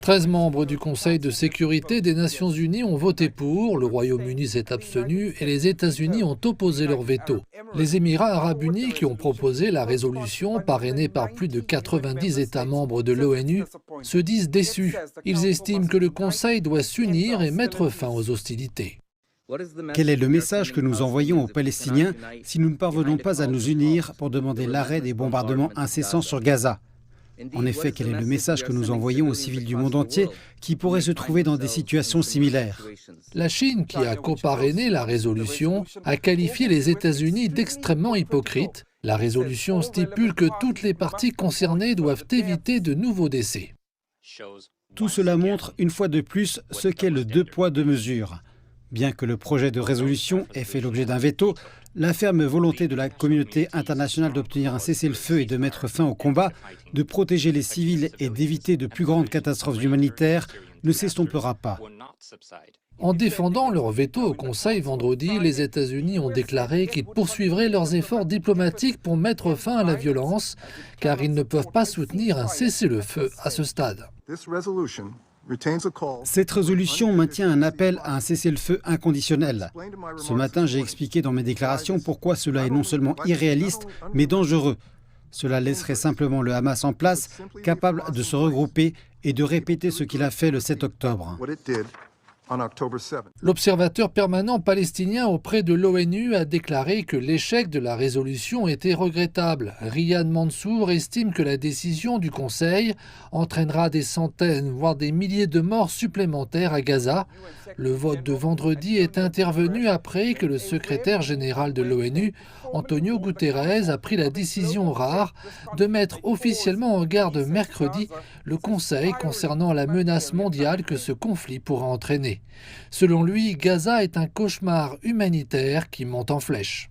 13 membres du Conseil de sécurité des Nations Unies ont voté pour, le Royaume-Uni s'est abstenu et les États-Unis ont opposé leur veto. Les Émirats arabes unis, qui ont proposé la résolution parrainée par plus de 90 États membres de l'ONU, se disent déçus. Ils estiment que le Conseil doit s'unir et mettre fin aux hostilités. Quel est le message que nous envoyons aux Palestiniens si nous ne parvenons pas à nous unir pour demander l'arrêt des bombardements incessants sur Gaza ? En effet, quel est le message que nous envoyons aux civils du monde entier qui pourraient se trouver dans des situations similaires ? La Chine, qui a coparrainé la résolution, a qualifié les États-Unis d'extrêmement hypocrites. La résolution stipule que toutes les parties concernées doivent éviter de nouveaux décès. Tout cela montre une fois de plus ce qu'est le deux poids, deux mesures. Bien que le projet de résolution ait fait l'objet d'un veto, la ferme volonté de la communauté internationale d'obtenir un cessez-le-feu et de mettre fin au combat, de protéger les civils et d'éviter de plus grandes catastrophes humanitaires ne s'estompera pas. En défendant leur veto au Conseil vendredi, les États-Unis ont déclaré qu'ils poursuivraient leurs efforts diplomatiques pour mettre fin à la violence, car ils ne peuvent pas soutenir un cessez-le-feu à ce stade. Cette résolution maintient un appel à un cessez-le-feu inconditionnel. Ce matin, j'ai expliqué dans mes déclarations pourquoi cela est non seulement irréaliste, mais dangereux. Cela laisserait simplement le Hamas en place, capable de se regrouper et de répéter ce qu'il a fait le 7 octobre. L'observateur permanent palestinien auprès de l'ONU a déclaré que l'échec de la résolution était regrettable. Riyad Mansour estime que la décision du Conseil entraînera des centaines, voire des milliers de morts supplémentaires à Gaza. Le vote de vendredi est intervenu après que le secrétaire général de l'ONU, Antonio Guterres, a pris la décision rare de mettre officiellement en garde mercredi le Conseil concernant la menace mondiale que ce conflit pourra entraîner. Selon lui, Gaza est un cauchemar humanitaire qui monte en flèche.